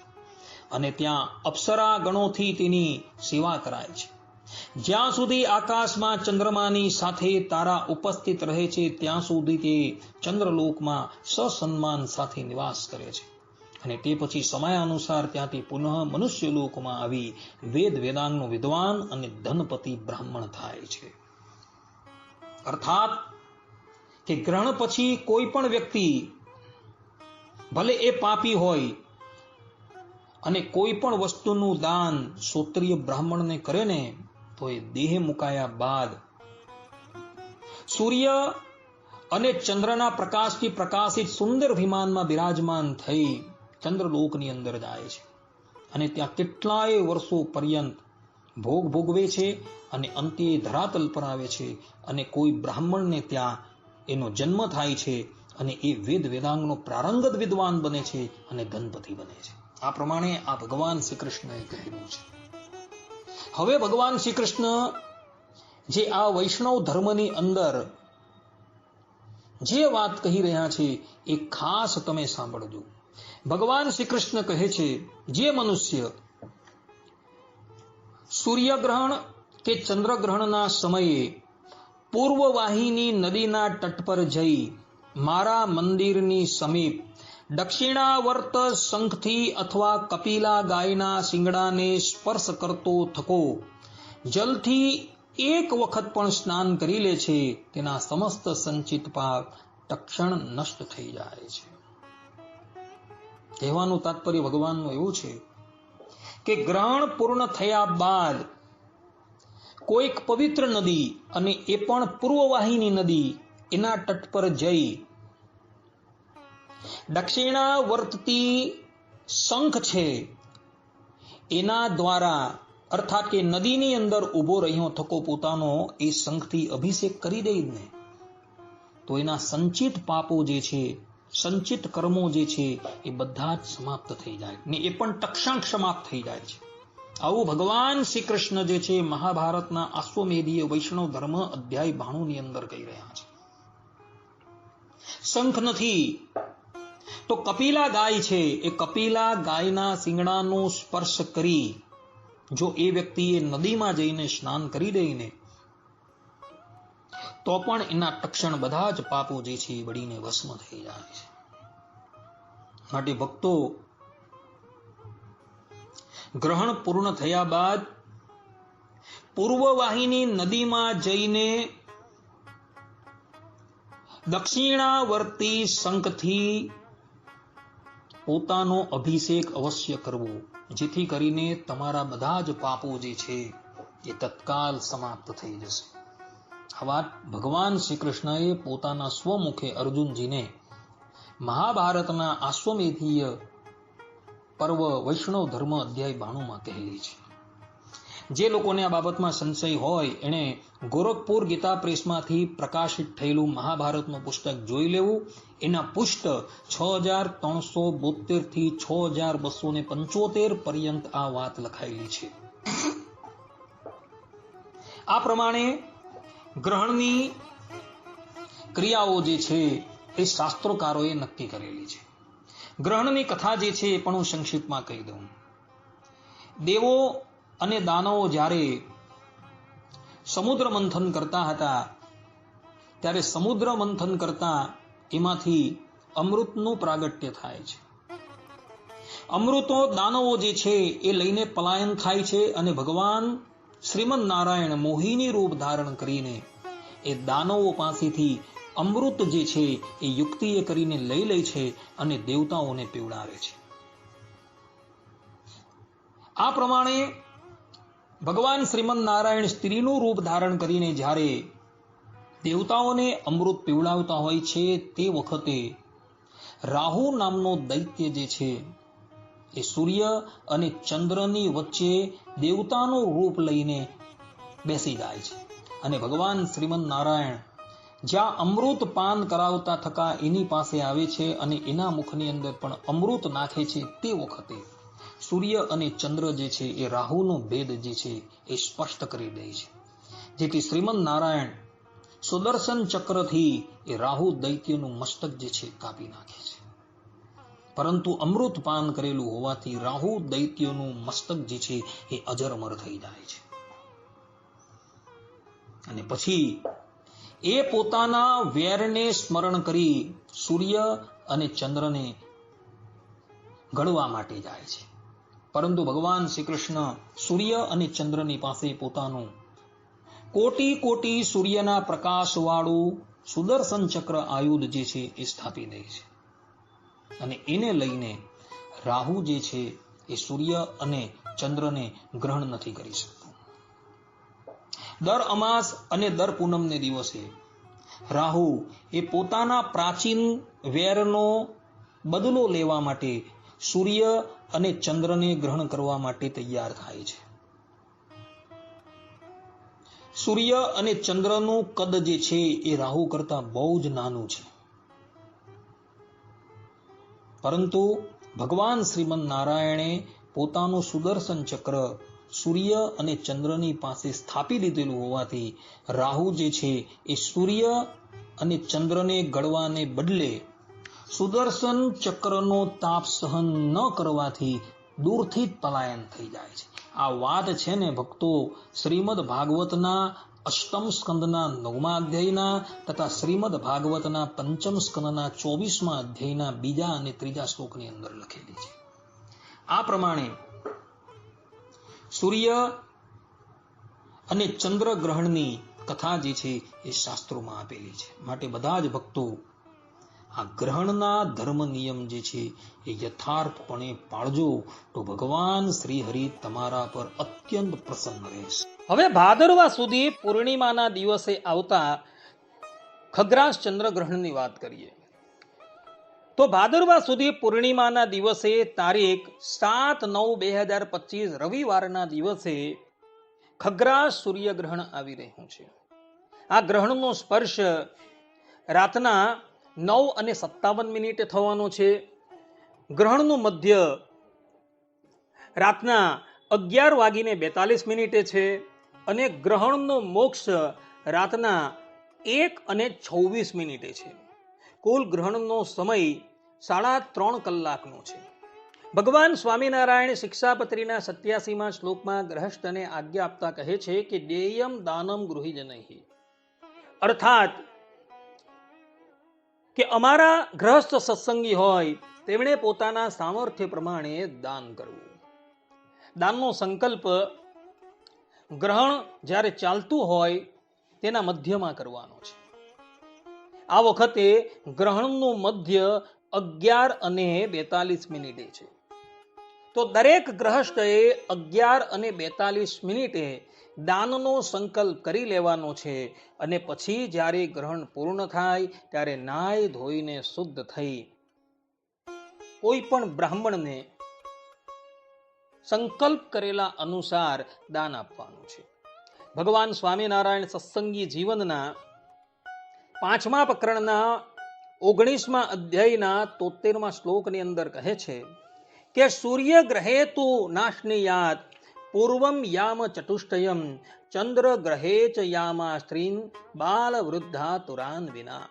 અને ત્યાં અપ્સરા ગણોથી તેની સેવા કરાય છે. જ્યાં સુધી આકાશમાં ચંદ્રમાની સાથે તારા ઉપસ્થિત રહે છે ત્યાં સુધી તે ચંદ્રલોકમાં સસન્માન સાથે નિવાસ કરે છે અને તે પછી સમયાનુસાર ત્યાંથી પુનઃ મનુષ્ય લોકમાં આવી વેદ વેદાંગનો વિદ્વાન અને ધનપતિ બ્રાહ્મણ થાય છે. અર્થાત કે ગ્રહણ પછી કોઈ પણ વ્યક્તિ ભલે એ પાપી હોય અને કોઈ પણ વસ્તુનું દાન ક્ષત્રિય બ્રાહ્મણને કરે ને, તો એ દેહ મુકાયા બાદ સૂર્ય અને ચંદ્રના પ્રકાશથી પ્રકાશિત સુંદર વિમાનમાં બિરાજમાન થઈ ચંદ્રલોકની અંદર જાય છે અને ત્યાં કેટલાય વર્ષો પર્યંત ભોગ ભોગવે છે અને અંતે ધરાતલ પર આવે છે અને કોઈ બ્રાહ્મણને ત્યાં એનો જન્મ થાય છે અને એ વેદ વેદાંગનો પ્રારંગત વિદ્વાન બને છે અને ધનપતિ બને છે. આ પ્રમાણે આ ભગવાન શ્રી કૃષ્ણએ કહેલું છે. હવે ભગવાન શ્રી કૃષ્ણ જે આ વૈષ્ણવ ધર્મની અંદર જે વાત કહી રહ્યા છે એ ખાસ તમે સાંભળજો. ભગવાન શ્રી કૃષ્ણ કહે છે, જે મનુષ્ય સૂર્યગ્રહણ કે ચંદ્રગ્રહણના સમયે પૂર્વવાહિની નદીના તટ પર જઈ મારા મંદિરની સમીપ દક્ષિણાવર્ત શંખથી અથવા કપિલા ગાયના શિંગડાને સ્પર્શ કરતો થકો જલથી એક વખત પણ સ્નાન કરી લે છે, તેના સમસ્ત સંચિત પાપ તક્ષણ નષ્ટ થઈ જાય છે. કહેવાનું તાત્પર્ય ભગવાનનું એવું છે કે ગ્રહણ પૂર્ણ થયા બાદ કોઈક પવિત્ર નદી, અને એ પણ પૂર્વવાહિની નદી, એના તટ પર જઈ દક્ષિણાવર્તતી શંખ છે એના દ્વારા, અર્થાત કે નદીની અંદર ઉભો રહ્યો થકો પોતાનો એ શંખથી અભિષેક કરી દે ને, તો એના સંચિત પાપો જે છે, સંચિત કર્મો જે છે, એ બધા જ સમાપ્ત થઈ જાય ને એ પણ તક્ષણ સમાપ્ત થઈ જાય છે. આવું ભગવાન શ્રી કૃષ્ણ જે છે મહાભારતના અશ્વમેધીય વૈષ્ણવ ધર્મ અધ્યાય 92 ની અંદર કહી રહ્યા છે. શંખ નથી તો કપિલા ગાય છે, એ કપિલા ગાયના શિંગડાનો સ્પર્શ કરી જો એ વ્યક્તિએ નદીમાં જઈને સ્નાન કરી દઈને, તો પણ એના તક્ષણ બધા જ પાપો જે છે એ બળીને ભસ્મ થઈ જાય છે. માટે ભક્તો, ગ્રહણ પૂર્ણ થયા બાદ પૂર્વવાહિની નદીમાં જઈને દક્ષિણાવર્તી શંખથી પોતાનો અભિષેક અવશ્ય કરવો, જેથી કરીને તમારા બધા જ પાપો જે છે એ તત્કાલ સમાપ્ત થઈ જશે. આ વાત ભગવાન શ્રી કૃષ્ણએ પોતાના સ્વમુખે અર્જુનજીને મહાભારતના અશ્વમેધીય પર્વ વૈષ્ણવ ધર્મ અધ્યાય 92 માં કહેલી છે. જે લોકોને આ બાબતમાં સંશય હોય એને ગોરખપુર ગીતા પ્રેસમાંથી પ્રકાશિત થયેલું મહાભારતનું પુસ્તક જોઈ લેવું. એના પુષ્ટ 6372 થી 6275 પર્યંત આ વાત લખાયેલી છે. આ પ્રમાણે ગ્રહણની ક્રિયાઓ જે છે એ શાસ્ત્રોકારોએ નક્કી કરેલી છે. ગ્રહણની કથા જે છે એ પણ હું સંક્ષિપ્તમાં કહી દઉં. દેવો અને દાનવો જ્યારે સમુદ્ર મંથન કરતા હતા, ત્યારે સમુદ્ર મંથન કરતા એમાંથી અમૃતનું પ્રાગટ્ય થાય છે. અમૃતો દાનવો જે છે એ લઈને પલાયન થાય છે, અને ભગવાન શ્રીમદ નારાયણ મોહિની રૂપ ધારણ કરીને એ દાનવો પાસેથી અમૃત જે છે એ યુક્તિએ કરીને લઈ લે છે અને દેવતાઓને પીવડાવે છે. આ પ્રમાણે ભગવાન શ્રીમદ નારાયણ સ્ત્રીનું રૂપ ધારણ કરીને જ્યારે દેવતાઓને અમૃત પીવડાવતા હોય છે, તે વખતે રાહુ નામનો દૈત્ય જે છે એ સૂર્ય અને ચંદ્રની વચ્ચે દેવતાનું રૂપ લઈને બેસી જાય છે, અને ભગવાન શ્રીમદ નારાયણ જ્યાં અમૃત પાન કરાવતા થકા એની પાસે આવે છે અને એના મુખની અંદર પણ અમૃત નાખે છે. તે વખતે સૂર્ય અને ચંદ્ર જે છે એ રાહુનો ભેદ જે છે એ સ્પષ્ટ કરી દે છે, જેથી શ્રીમદ નારાયણ સુદર્શન ચક્રથી એ રાહુ દૈત્યનું મસ્તક જે છે કાપી નાખે છે. પરંતુ અમૃત પાન કરેલું હોવાથી રાહુ દૈત્યનું મસ્તક જે છે એ અજરમર થઈ જાય છે. અને પછી એ પોતાના વેરને સ્મરણ કરી સૂર્ય અને ચંદ્રને ઘડવા માટે જાય છે. પરંતુ ભગવાન શ્રી કૃષ્ણ સૂર્ય અને ચંદ્રની પાસે પોતાનું કોટી કોટી સૂર્યના પ્રકાશવાળું સુદર્શન ચક્ર આયુધ જે છે એ સ્થાપી દે છે, અને એને લઈને રાહુ જે છે એ સૂર્ય અને ચંદ્રને ગ્રહણ નથી કરી શકતો. દર અમાસ અને દર પૂનમને દિવસે રાહુ એ પોતાના પ્રાચીન વેરનો બદલો લેવા માટે સૂર્ય અને ચંદ્રને ગ્રહણ કરવા માટે તૈયાર થાય છે. સૂર્ય અને ચંદ્રનું કદ જે છે એ રાહુ કરતા બહુ જ નાનું છે, પરંતુ ભગવાન શ્રીમદ નારાયણે પોતાનું સુદર્શન ચક્ર સૂર્ય અને ચંદ્રની પાસે સ્થાપી દીધેલું હોવાથી રાહુ જે છે એ સૂર્ય અને ચંદ્રને ગળવાને બદલે સુદર્શન ચક્રનો તાપ સહન ન કરવાથી દૂરથી જ પલાયન થઈ જાય છે. આ વાત છે ને ભક્તો, શ્રીમદ ભાગવતના અષ્ટમ સ્કંદના 9મા અધ્યાયના તથા શ્રીમદ ભાગવતના પંચમ સ્કંદના 24મા અધ્યાયના 2 અને 3 શ્લોકની અંદર લખેલી છે. આ પ્રમાણે સૂર્ય અને ચંદ્ર ગ્રહણની કથા જે છે એ શાસ્ત્રોમાં આપેલી છે. માટે બધા જ ભક્તો આ ગ્રહણના ધર્મ નિયમ જે છે એ યથાર્થપણે પાળજો તો ભગવાન શ્રી હરિ તમારા પર અત્યંત પ્રસન્ન રહેશે. હવે ભાદરવા સુધી પૂર્ણિમાના દિવસે આવતા ખગ્રાસ ચંદ્રગ્રહણની વાત કરીએ તો ભાદરવા સુધી પૂર્ણિમાના દિવસે તારીખ 7/9/2025 રવિવારના દિવસે ખગ્રાસ સૂર્યગ્રહણ આવી રહ્યું છે. આ ગ્રહણનો સ્પર્શ રાતના 9:57 થવાનો છે. ગ્રહણનું મધ્ય રાતના 11:42 છે અને ગ્રહણનો મોક્ષ રાતના 1:26 છે. કુલ ગ્રહણનો સમય 3.5 કલાકનો છે. ભગવાન સ્વામિનારાયણ શિક્ષાપત્રીના 87મા શ્લોકમાં ગ્રહસ્થને આજ્ઞા આપતા કહે છે કે દેયમ દાનમ ગૃહિજનૈ, અર્થાત કે અમારા ગ્રહસ્થ સત્સંગી હોય તેમણે પોતાના સામર્થ્ય પ્રમાણે દાન કરવું. દાનનો સંકલ્પ ગ્રહણ જ્યારે ચાલતું હોય તેના મધ્યમાં કરવાનો છે. આ વખતે ગ્રહણનું મધ્ય 11:42 છે. તો દરેક ગ્રહસ્થએ 11:42 દાનનો સંકલ્પ કરી લેવાનો છે અને પછી જ્યારે ગ્રહણ પૂર્ણ થાય ત્યારે નાય ધોઈને શુદ્ધ થઈ કોઈ પણ બ્રાહ્મણને સંકલ્પ કરેલા અનુસાર દાન આપવાનું છે. ભગવાન સ્વામિનારાયણ સત્સંગી જીવનના 5મા પ્રકરણના 19મા અધ્યાયના 73મા શ્લોકની અંદર કહે છે કે સૂર્ય ગ્રહે તુ નાશનીયાત પૂર્વમ યામ ચતુષ્ટયમ ચંદ્ર ગ્રહે ચ યામા સ્ત્રીન બાલ વૃદ્ધા તુરાન વિના.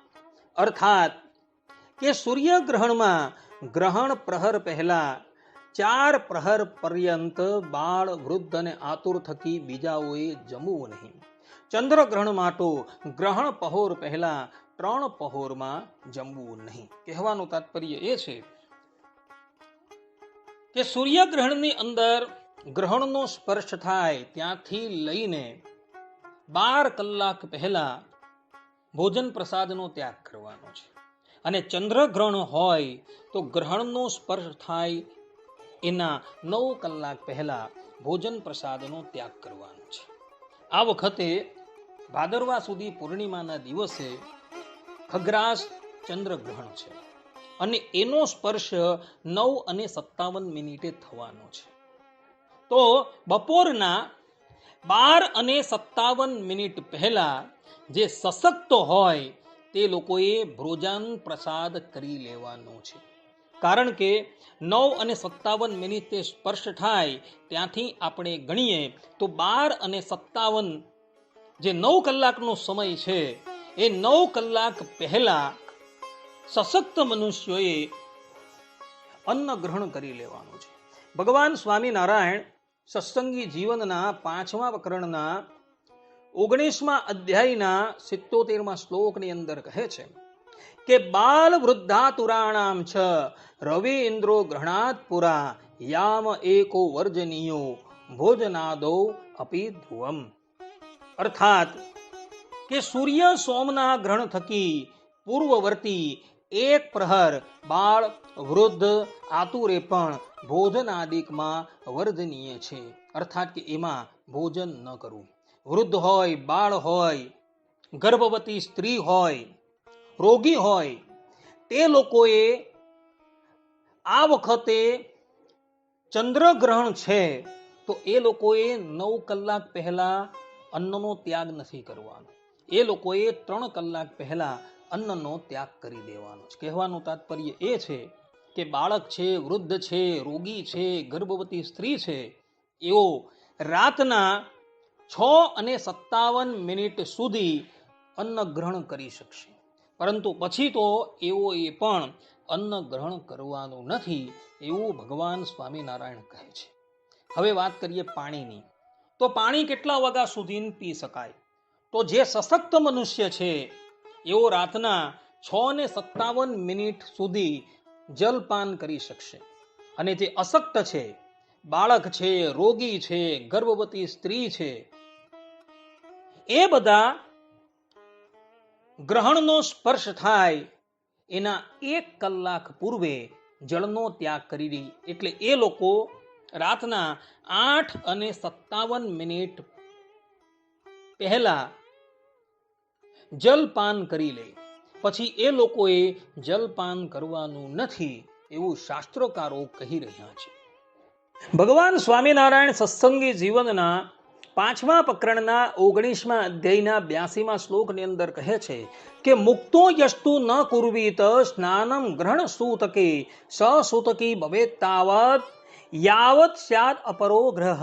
અર્થાત કે સૂર્ય ગ્રહણમાં ગ્રહણ પ્રહર પહેલા 4 પ્રહર પર્યંત બાળ વૃદ્ધ અને આતુર થકી બીજાઓએ જમવું નહીં. ચંદ્રગ્રહણમાં તો ગ્રહણ પહોર પહેલા 3 પહોરમાં જમવું નહીં. કહેવાનું તાત્પર્ય એ છે કે સૂર્યગ્રહણની અંદર ગ્રહણનો સ્પર્શ થાય ત્યાંથી લઈને 12 કલાક પહેલા ભોજન પ્રસાદનો ત્યાગ કરવાનો છે અને ચંદ્રગ્રહણ હોય તો ગ્રહણનો સ્પર્શ થાય એના 9 કલાક પહેલા ભોજન પ્રસાદનો ત્યાગ કરવાનો છે. આ વખતે ભાદરવા સુધી પૂર્ણિમાના દિવસે ખગ્રાસ ચંદ્રગ્રહણ છે અને એનો સ્પર્શ 9:57 થવાનો છે. તો બપોરના 12:57 પહેલા જે સશક્ત હોય તે લોકોએ ભોજન પ્રસાદ કરી લેવાનો છે. કારણ કે 9:57 સ્પર્શ થાય ત્યાંથી આપણે ગણીએ તો 12:57 જે 9 કલાકનો સમય છે એ 9 કલાક પહેલા સશક્ત મનુષ્યોએ અન્ન ગ્રહણ કરી લેવાનું છે. ભગવાન સ્વામિનારાયણ સત્સંગી જીવનના 5મા પ્રકરણના 19મા અધ્યાયના 77મા શ્લોકની અંદર કહે છે કે બાલ વૃદ્ધાતુરાણામ છ રવિ ઇન્દ્રો ગ્રહણાત પુરા યામ એકો વર્જનીયો ભોજનાદો અપી ધ્રુવમ. અર્થાત કે સૂર્ય સોમના ગ્રહણ થકી પૂર્વવર્તી 1 પ્રહર બાળ વૃદ્ધ આતુરે પણ ભોજનાદિકમાં વર્જનીય છે. અર્થાત કે એમાં ભોજન ન કરવું. વૃદ્ધ હોય, બાળ હોય, ગર્ભવતી સ્ત્રી હોય, રોગી હોય, તે લોકોએ આ વખતે ચંદ્રગ્રહણ છે તો એ લોકોએ 9 કલાક પહેલા અન્નનો ત્યાગ નથી કરવાનો. એ લોકોએ 3 કલાક પહેલા અન્નનો ત્યાગ કરી દેવાનો છે. કહેવાનું તાત્પર્ય એ છે કે બાળક છે, વૃદ્ધ છે, રોગી છે, ગર્ભવતી સ્ત્રી છે, એઓ રાતના 6:57 સુધી અન્ન ગ્રહણ કરી શકશે, પરંતુ પછી તો એઓએ પણ અન્ન ગ્રહણ કરવાનું નથી એવું ભગવાન સ્વામિનારાયણ કહે છે. હવે વાત કરીએ પાણીની. તો પાણી કેટલા વાગ્યા સુધી પી શકાય? તો જે સશક્ત મનુષ્ય છે એઓ રાતના 6:57 સુધી જલપાન કરી શકશે અને જે અશક્ત છે, બાળક છે, રોગી છે, ગર્ભવતી સ્ત્રી છે, એ બધા ગ્રહણનો સ્પર્શ થાય એના 1 કલાક પૂર્વે જળનો ત્યાગ કરી દે. એટલે એ લોકો રાતના 8:57 પહેલા જલપાન કરી લે. પછી એ લોકોએ જલપાન કરવાનું નથી એવું શાસ્ત્રકારો કહી રહ્યા છે. ભગવાન સ્વામિનારાયણ સત્સંગી જીવનના 5મા પ્રકરણના 19મા અધ્યાયના 82મા શ્લોકની અંદર કહે છે કે મુક્તો યસ્તુ ન કુર્વીત સ્નાનમ ગ્રહણ સૂતકે સસૂતકી ભવેત તાવત યાવત સ્યાદ અપરો ગ્રહ.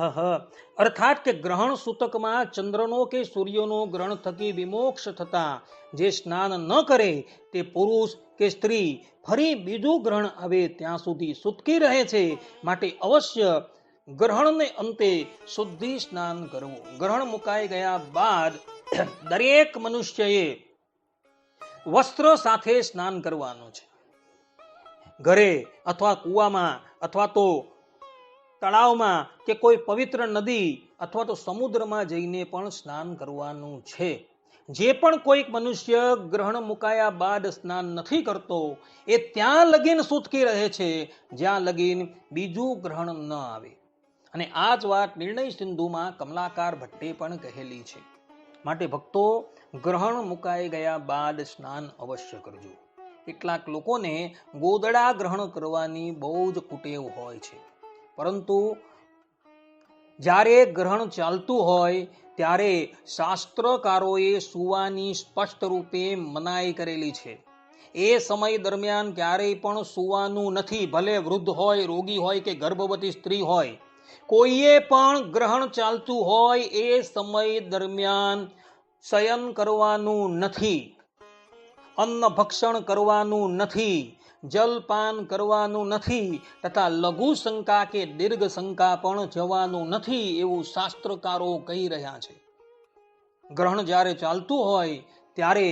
અર્થાત કે ગ્રહણ સૂતકમાં ચંદ્રનો કે સૂર્યનો ગ્રહણ થકી વિમોક્ષ થતા જે સ્નાન ન કરે તે પુરુષ કે સ્ત્રી ફરી બીજું ગ્રહણ આવે ત્યાં સુધી સૂતકી રહે છે. માટે અવશ્ય ગ્રહણને અંતે શુદ્ધિ સ્નાન કરવું. ગ્રહણ મુકાઈ ગયા બાદ દરેક મનુષ્યએ વસ્ત્ર સાથે સ્નાન કરવાનું છે. ઘરે અથવા કૂવામાં અથવા તો તળાવમાં કે કોઈ પવિત્ર નદી અથવા તો સમુદ્રમાં જઈને પણ સ્નાન કરવાનું છે. જે પણ કોઈક મનુષ્ય ગ્રહણ મુકાયા બાદ સ્નાન નથી કરતો એ ત્યાં લગીન સૂતકી રહે છે જ્યાં લગીન બીજું ગ્રહણ ન આવે. અને આ જ વાત નિર્ણય સિંધુમાં કમલાકાર ભટ્ટે પણ કહેલી છે. માટે ભક્તો, ગ્રહણ મુકાઈ ગયા બાદ સ્નાન અવશ્ય કરજો. કેટલાક લોકોને ગોદડા ગ્રહણ કરવાની બહુ જ કુટેવ હોય છે, પરંતુ જ્યારે ગ્રહણ ચાલતું હોય ત્યારે શાસ્ત્રકારોએ સૂવાની સ્પષ્ટ રૂપે મનાઈ કરેલી છે. એ સમય દરમિયાન ક્યારેય પણ સૂવાનું નથી. ભલે વૃદ્ધ હોય, રોગી હોય કે ગર્ભવતી સ્ત્રી હોય, કોઈએ પણ ગ્રહણ ચાલતું હોય એ સમય દરમિયાન શયન કરવાનું નથી, અન્ન ભક્ષણ કરવાનું નથી, જલપાન કરવાનું નથી, તથા લઘુ શંકા કે દીર્ઘ શંકા પણ જવાનું નથી એવું શાસ્ત્રકારો કહી રહ્યા છે. ગ્રહણ જ્યારે ચાલતું હોય ત્યારે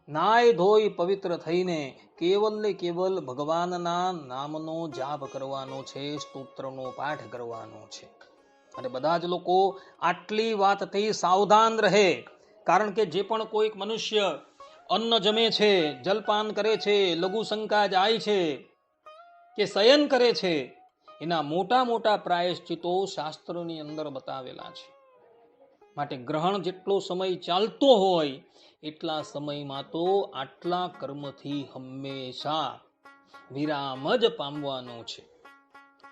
નાય ધોઈ પવિત્ર થઈને કેવલ ને કેવલ ભગવાનના નામનો જાપ કરવાનો છે, સ્તોત્રનો પાઠ કરવાનો છે. અને બધા જ લોકો આટલી વાતથી સાવધાન રહે. કારણ કે જે પણ કોઈક મનુષ્ય અન્ન જમે છે, જલપાન કરે છે, લઘુ શંકા જાય છે કે શયન કરે છે, એના મોટા મોટા પ્રાયશ્ચિતો શાસ્ત્રોની અંદર બતાવેલા છે. માટે ગ્રહણ જેટલો સમય ચાલતો હોય એટલા સમયમાં તો આટલા કર્મથી હંમેશા વિરામ જ પામવાનો છે.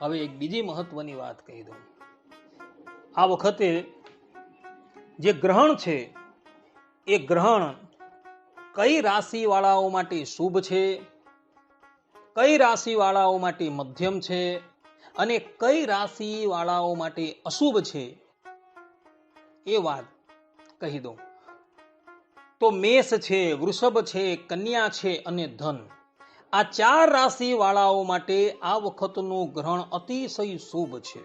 હવે એક બીજી મહત્વની વાત કહી દઉં. આ વખતે જે ગ્રહણ છે એ ગ્રહણ કઈ રાશિવાળાઓ માટે શુભ છે, કઈ રાશિવાળાઓ માટે મધ્યમ છે અને કઈ રાશિવાળાઓ માટે અશુભ છે એ વાત કહી દઉં. તો મેષ છે, વૃષભ છે, કન્યા છે અને ધન, આ 4 રાશિવાળાઓ માટે આ વખતનું ગ્રહણ અતિશય શુભ છે.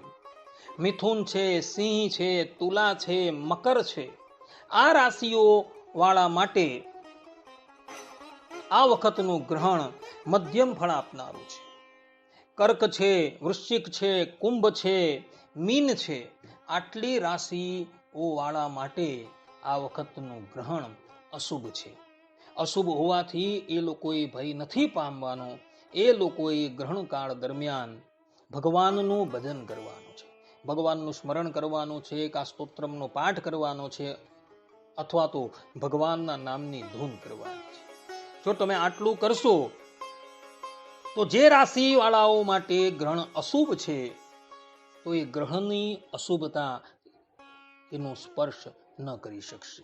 મિથુન છે, સિંહ છે, તુલા છે, મકર છે, આ રાશિઓ વાળા માટે આ વખતનું ગ્રહણ મધ્યમ ફળ આપનારું છે. કર્ક છે, વૃશ્ચિક છે, કુંભ છે, મીન છે, આટલી રાશિઓ વાળા માટે આ વખતનું ગ્રહણ અશુભ છે. અશુભ હોવાથી એ લોકોએ ભય નથી પામવાનો. એ લોકોએ ગ્રહણ કાળ દરમિયાન ભગવાનનું ભજન કરવાનું છે, ભગવાનનું સ્મરણ કરવાનું છે, કા સ્તોત્રમનો પાઠ કરવાનો છે અથવા તો ભગવાનના નામની ધૂન કરવાની છે. જો તમે આટલું કરશો તો જે રાશિ વાળાઓ માટે ગ્રહણ અશુભ છે તો એ ગ્રહણની અશુભતા એનો સ્પર્શ ન કરી શકશે.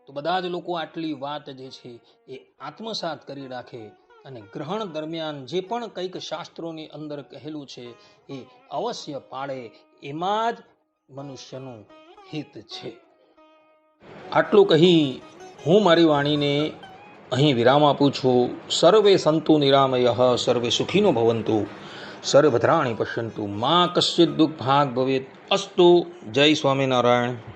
તો બધા જ લોકો આટલી વાત જે છે એ આત્મસાત કરી રાખે અને ગ્રહણ દરમિયાન જે પણ કંઈક શાસ્ત્રોની અંદર કહેલું છે એ અવશ્ય પાળે. એમાં જ મનુષ્યનું હિત છે. આટલું કહી હું મારી વાણીને અહીં વિરામ આપું છું. સર્વે સંતુ નિરામયઃ, સર્વે સુખીનો ભવંતુ, સર્વભદ્રાણિ પશ્યન્તુ, મા કશ્ચિદ દુઃખ ભાગ ભવેત. અસ્તુ. જય સ્વામિનારાયણ.